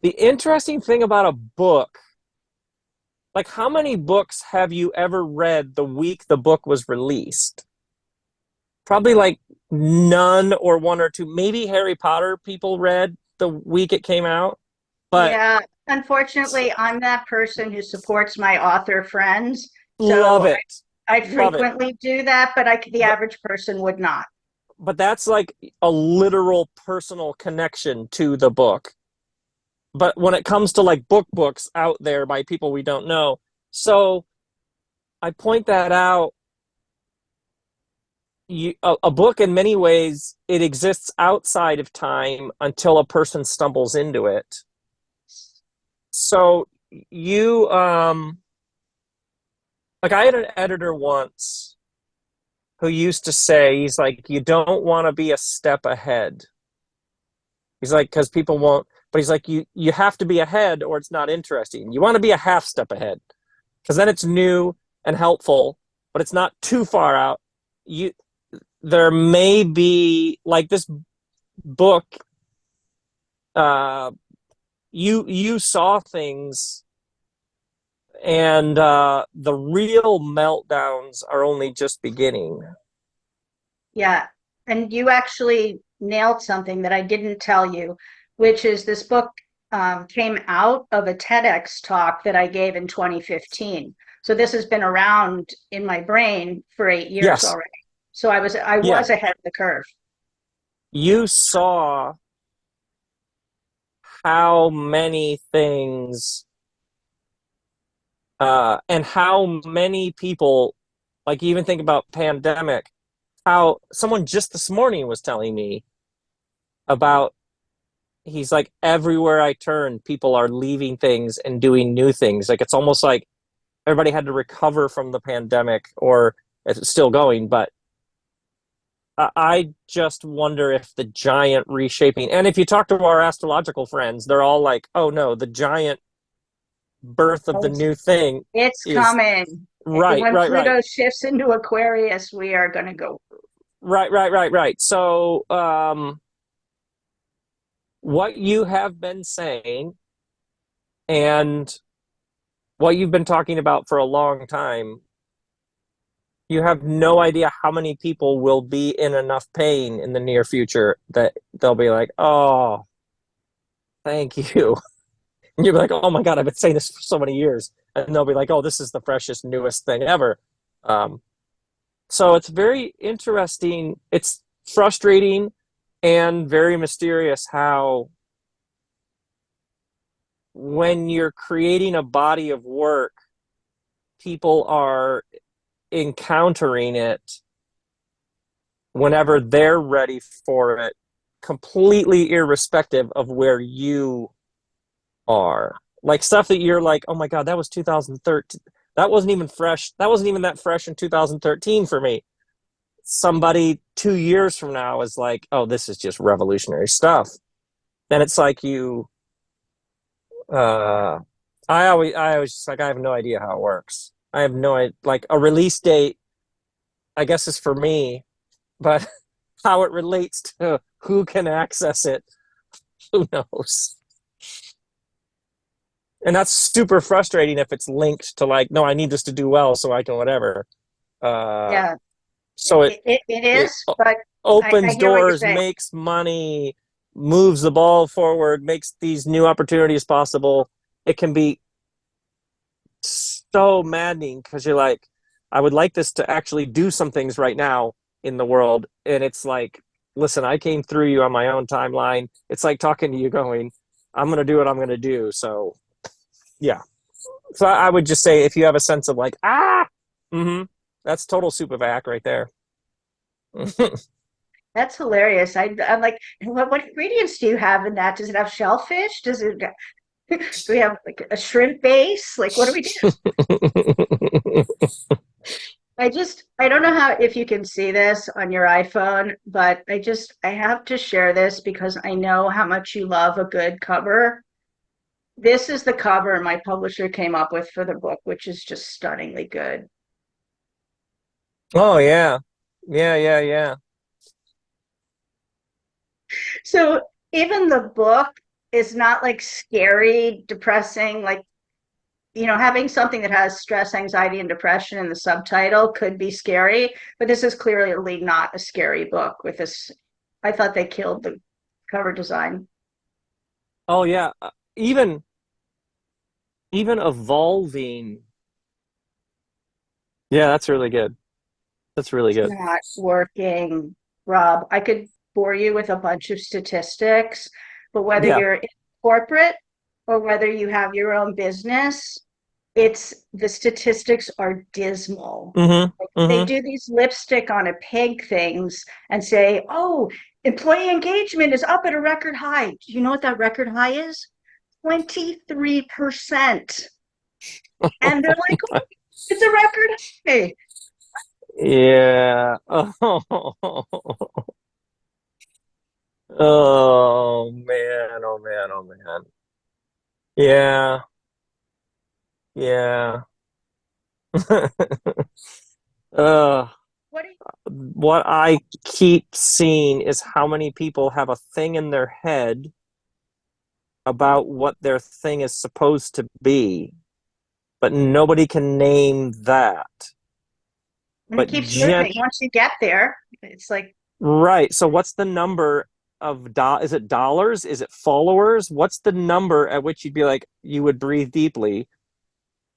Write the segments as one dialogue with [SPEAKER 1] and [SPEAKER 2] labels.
[SPEAKER 1] The interesting thing about a book, like how many books have you ever read the week the book was released? Probably like none or one or two. Maybe Harry Potter people read the week it came out, but
[SPEAKER 2] Yeah, unfortunately, I'm that person who supports my author friends.
[SPEAKER 1] love
[SPEAKER 2] So
[SPEAKER 1] it.
[SPEAKER 2] I
[SPEAKER 1] Love it.
[SPEAKER 2] frequently do that, but the
[SPEAKER 1] But
[SPEAKER 2] average person would not.
[SPEAKER 1] but that's like a literal personal connection to the book. But when it comes to like books out there by people we don't know, so I point that out. A book, in many ways, it exists outside of time until a person stumbles into it. So you, like, I had an editor once who used to say, he's like, you don't want to be a step ahead. He's like, because people won't, but he's like, you have to be ahead or it's not interesting. You want to be a half step ahead because then it's new and helpful, but it's not too far out. You There may be like this book, uh you saw things, and the real meltdowns are only just beginning.
[SPEAKER 2] Yeah. And you actually nailed something that I didn't tell you, which is this book came out of a TEDx talk that I gave in 2015. So this has been around in my brain for 8 years
[SPEAKER 1] Yes.
[SPEAKER 2] already. So I was
[SPEAKER 1] Yeah.
[SPEAKER 2] ahead of the curve.
[SPEAKER 1] You saw how many things, and how many people, like, even think about pandemic, how someone just this morning was telling me about, he's like, everywhere I turn people are leaving things and doing new things. Like, it's almost like everybody had to recover from the pandemic, or it's still going, but I just wonder if the giant reshaping, and if you talk to our astrological friends, they're all like, oh no, the giant birth of
[SPEAKER 2] Oh,
[SPEAKER 1] the new thing
[SPEAKER 2] it's
[SPEAKER 1] is
[SPEAKER 2] coming.
[SPEAKER 1] right,
[SPEAKER 2] When
[SPEAKER 1] right, right,
[SPEAKER 2] Pluto shifts into Aquarius, we are going to go.
[SPEAKER 1] right. So, what you have been saying and what you've been talking about for a long time, you have no idea how many people will be in enough pain in the near future that they'll be like, oh, thank you. And you'll be like, oh my God, I've been saying this for so many years. And they'll be like, oh, this is the freshest, newest thing ever. Um, so it's very interesting. It's frustrating and very mysterious how, when you're creating a body of work, people are encountering it whenever they're ready for it, completely irrespective of where you are. Like stuff that you're like, oh my God, that was 2013. That wasn't even fresh. That wasn't even that fresh in 2013 for me. Somebody 2 years from now is like, oh, this is just revolutionary stuff. Then it's like uh, I always just like, I have no idea how it works. I have no idea. Like a release date, I guess is for me, but how it relates to who can access it, who knows? And that's super frustrating if it's linked to like, no, I need this to do well so I can whatever. Uh,
[SPEAKER 2] Yeah,
[SPEAKER 1] so
[SPEAKER 2] it
[SPEAKER 1] it
[SPEAKER 2] is, but I
[SPEAKER 1] opens
[SPEAKER 2] hear what you're
[SPEAKER 1] doors,
[SPEAKER 2] saying.
[SPEAKER 1] makes money, moves the ball forward, makes these new opportunities possible. It can be so maddening because you're like, I would like this to actually do some things right now in the world. And it's like, listen, I came through you on my own timeline. It's like talking to you going, I'm going to do what I'm going to do. So, yeah. So I would just say if you have a sense of like, mm-hmm, that's total super vac right there.
[SPEAKER 2] That's hilarious. I'm like, what ingredients do you have in that? Does it have shellfish? Do we have like a shrimp base? Like, what do we do? I don't know how, if you can see this on your iPhone, but I have to share this because I know how much you love a good cover. This is the cover my publisher came up with for the book, which is just stunningly good.
[SPEAKER 1] Oh yeah. Yeah.
[SPEAKER 2] So even the book is not like scary, depressing, like, having something that has stress, anxiety, and depression in the subtitle could be scary, but this is clearly not a scary book with this. I thought they killed the cover design.
[SPEAKER 1] Oh yeah, even evolving. Yeah, that's really good. That's really
[SPEAKER 2] It's
[SPEAKER 1] good.
[SPEAKER 2] not working, Rob. I could bore you with a bunch of statistics, but whether
[SPEAKER 1] Yeah.
[SPEAKER 2] you're in corporate or whether you have your own business, it's the statistics are dismal.
[SPEAKER 1] Mm-hmm.
[SPEAKER 2] They
[SPEAKER 1] Mm-hmm.
[SPEAKER 2] do these lipstick on a pig things and say, oh, employee engagement is up at a record high. Do you know what that record high is? 23%. And they're like, oh, it's a record high.
[SPEAKER 1] Yeah. Oh man. Oh man. Oh man. Yeah. Yeah. uh,
[SPEAKER 2] What do you
[SPEAKER 1] what I keep seeing is how many people have a thing in their head about what their thing is supposed to be, but nobody can name that.
[SPEAKER 2] and it
[SPEAKER 1] But
[SPEAKER 2] keeps moving.
[SPEAKER 1] gen
[SPEAKER 2] Once you get there, it's like,
[SPEAKER 1] right. So what's the number of is it dollars? Is it followers? What's the number at which you'd be like you would breathe deeply?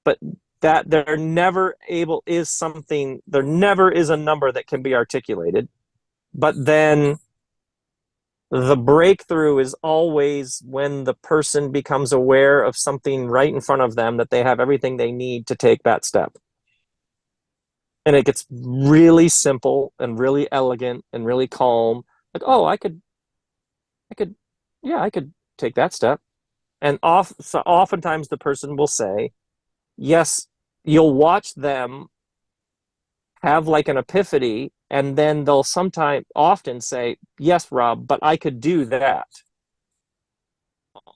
[SPEAKER 1] But that there never is a number that can be articulated. But then the breakthrough is always when the person becomes aware of something right in front of them that they have everything they need to take that step. And it gets really simple and really elegant and really calm. Like, oh, I could, yeah, I could take that step. And so oftentimes the person will say, yes, you'll watch them have like an epiphany, and then they'll often say, yes, Rob, but I could do that.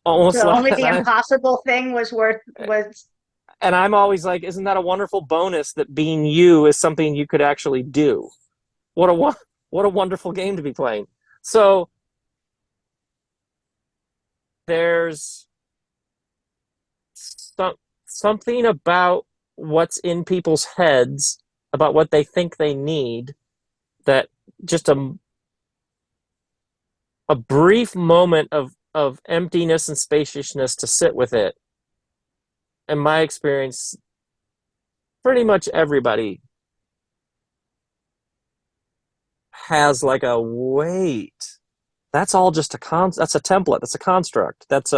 [SPEAKER 1] Almost
[SPEAKER 2] so
[SPEAKER 1] like,
[SPEAKER 2] only the impossible thing was
[SPEAKER 1] and I'm always like, isn't that a wonderful bonus that being you is something you could actually do? What a what a wonderful game to be playing. So there's some, something about what's in people's heads about what they think they need that just a brief moment of emptiness and spaciousness to sit with it. In my experience, pretty much everybody has like a wait. That's all just that's a template. That's a construct. That's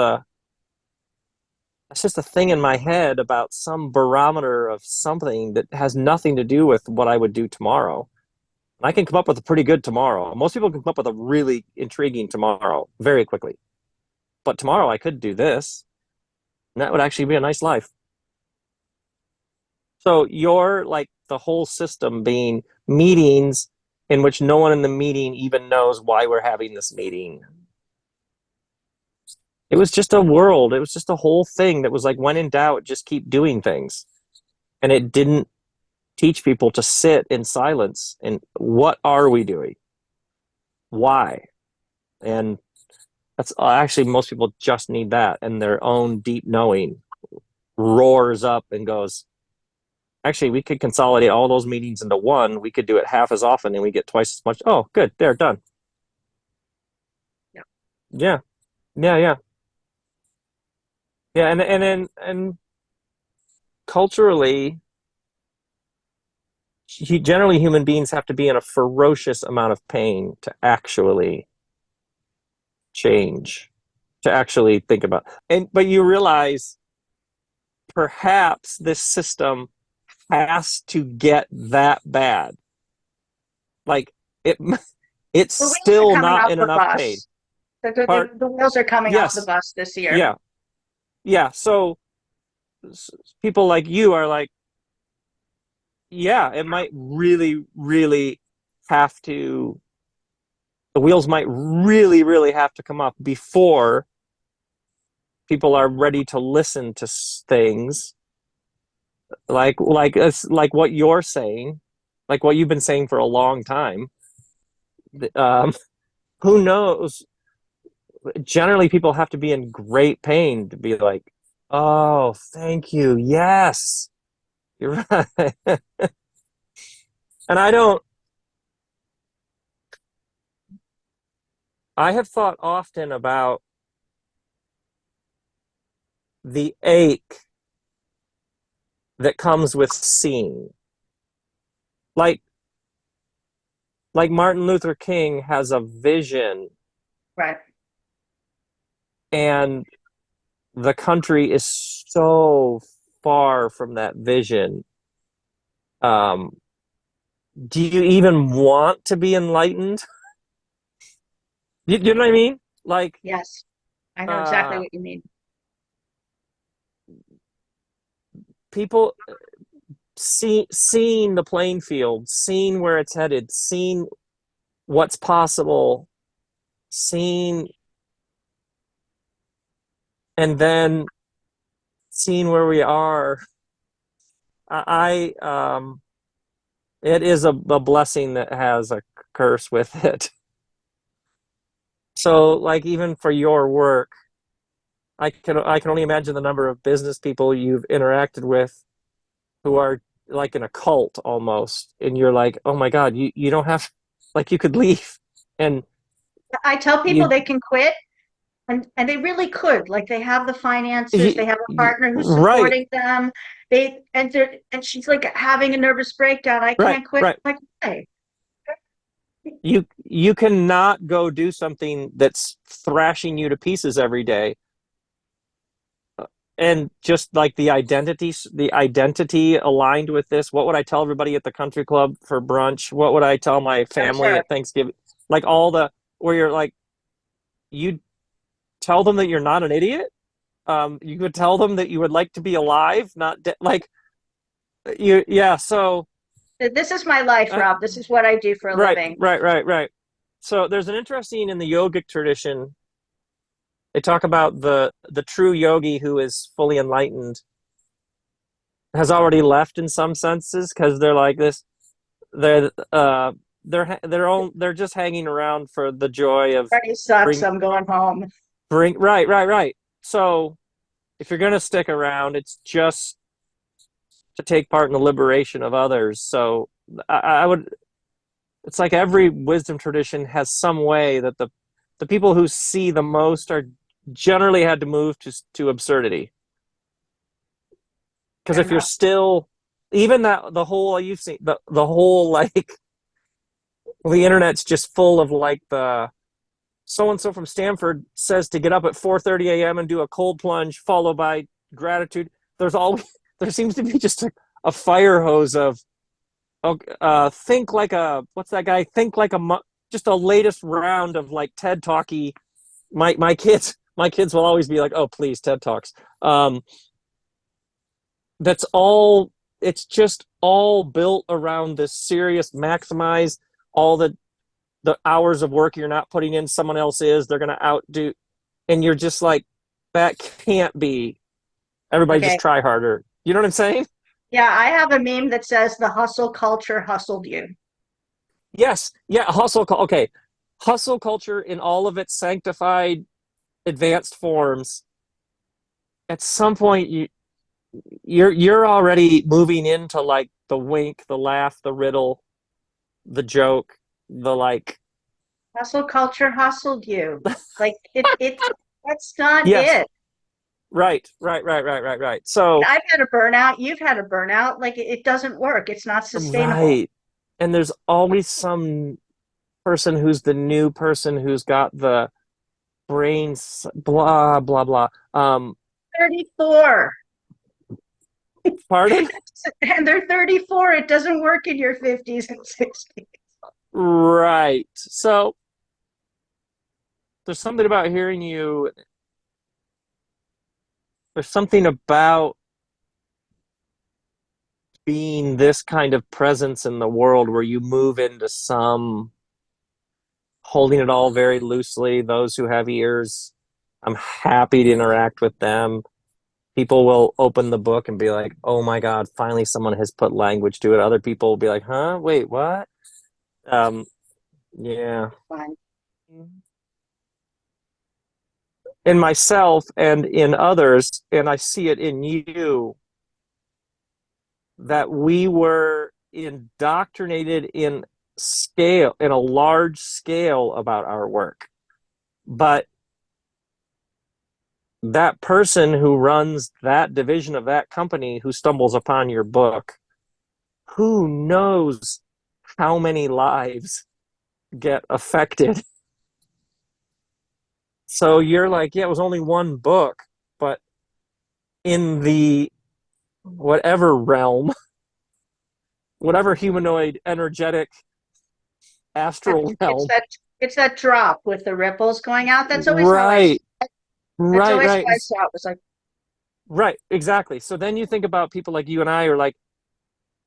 [SPEAKER 1] just a thing in my head about some barometer of something that has nothing to do with what I would do tomorrow. And I can come up with a pretty good tomorrow. Most people can come up with a really intriguing tomorrow very quickly. But tomorrow I could do this, and that would actually be a nice life. So you're like the whole system being meetings in which no one in the meeting even knows why we're having this meeting. It was just a world. It was just a whole thing that was like, when in doubt, just keep doing things. And it didn't teach people to sit in silence and what are we doing? Why? And that's actually most people just need that, and their own deep knowing roars up and goes, actually, we could consolidate all those meetings into one. We could do it half as often and we get twice as much. Oh, good. They're done.
[SPEAKER 2] yeah.
[SPEAKER 1] Yeah. Yeah. Yeah. Yeah. And culturally, generally human beings have to be in a ferocious amount of pain to actually change, to actually think about. But you realize perhaps this system has to get that bad. Like it it's
[SPEAKER 2] The wheels are
[SPEAKER 1] still
[SPEAKER 2] coming
[SPEAKER 1] not
[SPEAKER 2] off
[SPEAKER 1] in
[SPEAKER 2] the
[SPEAKER 1] enough pain.
[SPEAKER 2] bus. The wheels are coming off the
[SPEAKER 1] Yes.
[SPEAKER 2] bus this year.
[SPEAKER 1] Yeah. Yeah. So people like you are like, yeah, it might really, really have to, the wheels might really, really have to come up before people are ready to listen to things like what you're saying, like what you've been saying for a long time. Um, who knows generally people have to be in great pain to be like, oh, thank you. Yes, you're right. And I have thought often about the ache that comes with seeing. Like, like Martin Luther King has a vision,
[SPEAKER 2] Right.
[SPEAKER 1] and the country is so far from that vision. Um, do you even want to be enlightened? You know what I mean? Like,
[SPEAKER 2] Yes. I know exactly
[SPEAKER 1] uh,
[SPEAKER 2] what you mean.
[SPEAKER 1] people seeing the playing field, seeing where it's headed, seeing what's possible, seeing, and then seeing where we are. It is a blessing that has a curse with it. So, like, even for your work, I can only imagine the number of business people you've interacted with who are like in a cult almost, and you're like, oh my God, you don't have, like, you could leave, and
[SPEAKER 2] I tell people
[SPEAKER 1] you
[SPEAKER 2] they can quit, and they really could. Like they have the finances, they have a partner who's
[SPEAKER 1] right,
[SPEAKER 2] supporting them. And she's like having a nervous breakdown. I
[SPEAKER 1] right,
[SPEAKER 2] can't quit.
[SPEAKER 1] right.
[SPEAKER 2] Like, hey,
[SPEAKER 1] You cannot go do something that's thrashing you to pieces every day, and just like the identity aligned with this. What would I tell everybody at the country club for brunch? What would I tell my
[SPEAKER 2] I'm
[SPEAKER 1] family
[SPEAKER 2] sure.
[SPEAKER 1] at Thanksgiving? Like all the where you're like, you tell them that you're not an idiot. You could tell them that you would like to be alive, not like you. Yeah. So
[SPEAKER 2] This is my life,
[SPEAKER 1] uh,
[SPEAKER 2] Rob. This is what I do for a
[SPEAKER 1] right,
[SPEAKER 2] living.
[SPEAKER 1] right, right, right. So there's an interesting in the yogic tradition. They talk about the true yogi who is fully enlightened has already left in some senses, because they're like this. They're just hanging around for the joy of
[SPEAKER 2] Party sucks.
[SPEAKER 1] bring
[SPEAKER 2] I'm going home.
[SPEAKER 1] right, right, right. So if you're gonna stick around, it's just to take part in the liberation of others. So I would. It's like every wisdom tradition has some way that the people who see the most are generally had to move to absurdity. Because
[SPEAKER 2] Fair
[SPEAKER 1] if you're
[SPEAKER 2] enough.
[SPEAKER 1] still, even that, the whole you've seen the whole, like, well, the internet's just full of like the so and so from Stanford says to get up at 4:30 a.m. and do a cold plunge followed by gratitude. There's always there seems to be just a fire hose of, think like a, what's that guy, think like a, just a latest round of like TED talky. My kids will always be like, oh please, TED talks. That's all. It's just all built around this serious maximize all the hours of work you're not putting in, someone else is, they're going to outdo, and you're just like, that can't be. Everybody just
[SPEAKER 2] Okay.
[SPEAKER 1] try harder, you know what I'm saying?
[SPEAKER 2] Yeah, I have a meme that says the hustle culture hustled you.
[SPEAKER 1] Yes, yeah, okay, hustle culture in all of its sanctified advanced forms. At some point, you're already moving into like the wink, the laugh, the riddle, the joke, the like.
[SPEAKER 2] Hustle culture hustled you. Like it that's not
[SPEAKER 1] Yes,
[SPEAKER 2] it.
[SPEAKER 1] right, right, right, right, right, right. So
[SPEAKER 2] I've had a burnout. You've had a burnout. Like it doesn't work. It's not sustainable.
[SPEAKER 1] right, and there's always some person who's the new person who's got the brains, blah blah blah.
[SPEAKER 2] 34.
[SPEAKER 1] Pardon?
[SPEAKER 2] And they're 34. It doesn't work in your 50s and 60s.
[SPEAKER 1] Right. So there's something about hearing you. There's something about being this kind of presence in the world where you move into some, holding it all very loosely. Those who have ears, I'm happy to interact with them. People will open the book and be like, oh my God, finally someone has put language to it. Other people will be like, huh, wait, what? Um, yeah.
[SPEAKER 2] Fine.
[SPEAKER 1] in myself and in others, and I see it in you, that we were indoctrinated in a large scale about our work. But that person who runs that division of that company who stumbles upon your book, who knows how many lives get affected? So you're like, yeah, it was only one book, but in the whatever realm, whatever humanoid, energetic, astral
[SPEAKER 2] It's
[SPEAKER 1] realm.
[SPEAKER 2] that drop with the ripples going out.
[SPEAKER 1] Right,
[SPEAKER 2] That's
[SPEAKER 1] right,
[SPEAKER 2] always
[SPEAKER 1] right,
[SPEAKER 2] how I saw it. Was like,
[SPEAKER 1] right, exactly. So then you think about people like you and I are like,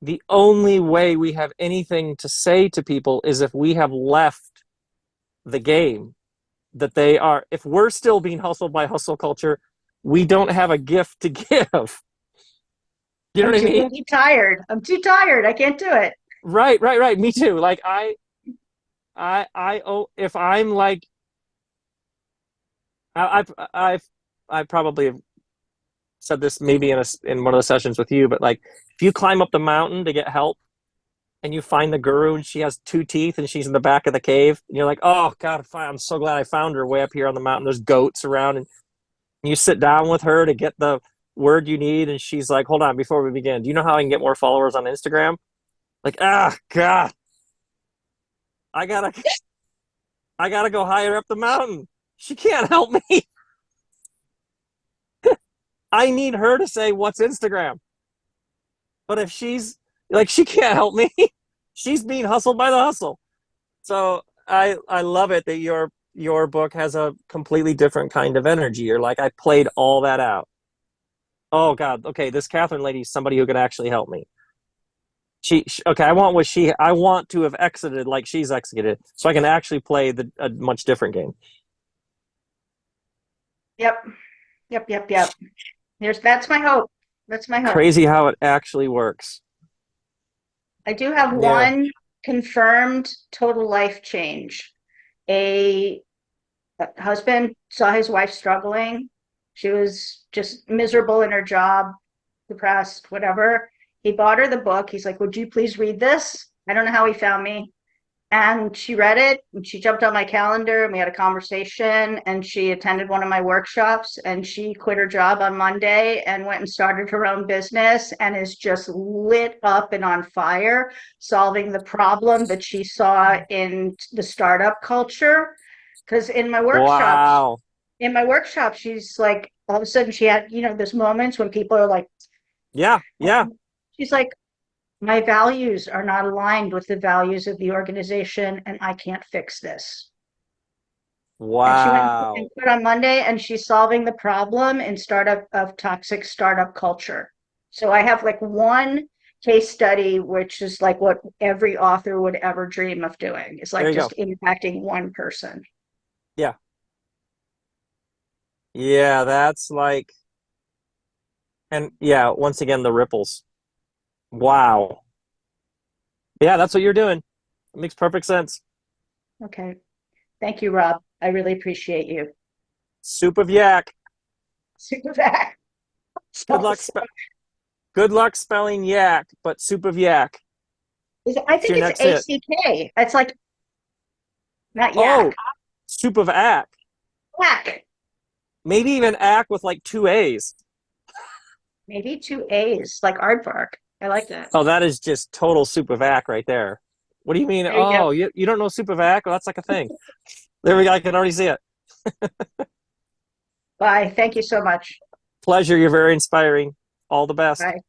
[SPEAKER 1] the only way we have anything to say to people is if we have left the game that they are. If we're still being hustled by hustle culture, we don't have a gift to give. You know
[SPEAKER 2] I'm
[SPEAKER 1] what I
[SPEAKER 2] too
[SPEAKER 1] mean?
[SPEAKER 2] tired. I'm too tired. I can't do it.
[SPEAKER 1] Right, right, right. Me too. Like oh, if I'm like, I've, I probably have said this maybe in one of the sessions with you, but like, if you climb up the mountain to get help and you find the guru and she has two teeth and she's in the back of the cave, and you're like, oh God, I'm so glad I found her way up here on the mountain. There's goats around, and you sit down with her to get the word you need, and she's like, hold on, before we begin, do you know how I can get more followers on Instagram? Like, ah, God, I gotta, I gotta go higher up the mountain. She can't help me. I need her to say what's Instagram. But if she's like, she can't help me. She's being hustled by the hustle. So I love it that your book has a completely different kind of energy. You're like, I played all that out. Oh God, okay, this Catherine lady is somebody who could actually help me. Okay, I want to have exited like she's exited, so I can actually play a much different game.
[SPEAKER 2] Yep. Yep. That's my hope. That's my hope.
[SPEAKER 1] Crazy how it actually works.
[SPEAKER 2] I do have
[SPEAKER 1] Yeah.
[SPEAKER 2] one confirmed total life change. A husband saw his wife struggling. She was just miserable in her job, depressed, whatever. He bought her the book. He's like, would you please read this? I don't know how he found me. And she read it and she jumped on my calendar and we had a conversation and she attended one of my workshops and she quit her job on Monday and went and started her own business and is just lit up and on fire, solving the problem that she saw in the startup culture. Because
[SPEAKER 1] Wow.
[SPEAKER 2] in my workshop, she's like, all of a sudden she had, those moments when people are like,
[SPEAKER 1] Yeah. Yeah.
[SPEAKER 2] she's like, my values are not aligned with the values of the organization and I can't fix this. And she went and
[SPEAKER 1] Wow.
[SPEAKER 2] quit on Monday and she's solving the problem in startup of toxic startup culture. So I have like one case study, which is like what every author would ever dream of doing. It's
[SPEAKER 1] There
[SPEAKER 2] like
[SPEAKER 1] you go.
[SPEAKER 2] just impacting one person.
[SPEAKER 1] Yeah. Yeah. That's like, and yeah, once again, the ripples. Wow. Yeah, that's what you're doing. It makes perfect sense.
[SPEAKER 2] Okay. Thank you, Rob. I really appreciate you.
[SPEAKER 1] Soup of yak.
[SPEAKER 2] Super back.
[SPEAKER 1] Good luck. Good luck spelling yak, but soup of yak.
[SPEAKER 2] I
[SPEAKER 1] It's
[SPEAKER 2] think
[SPEAKER 1] your
[SPEAKER 2] it's
[SPEAKER 1] next hit.
[SPEAKER 2] ACK. It's like not yak.
[SPEAKER 1] Oh, soup of ack.
[SPEAKER 2] Yak.
[SPEAKER 1] Maybe even ack with like two A's.
[SPEAKER 2] Maybe two A's, like aardvark. I like that.
[SPEAKER 1] Oh, that is just total soup of ack right there. What do you mean?
[SPEAKER 2] There you go.
[SPEAKER 1] Oh, you don't know soup of ack? Well, that's like a thing. There we go. I can already see it.
[SPEAKER 2] Bye. Thank you so much.
[SPEAKER 1] Pleasure. You're very inspiring. All the best.
[SPEAKER 2] Bye.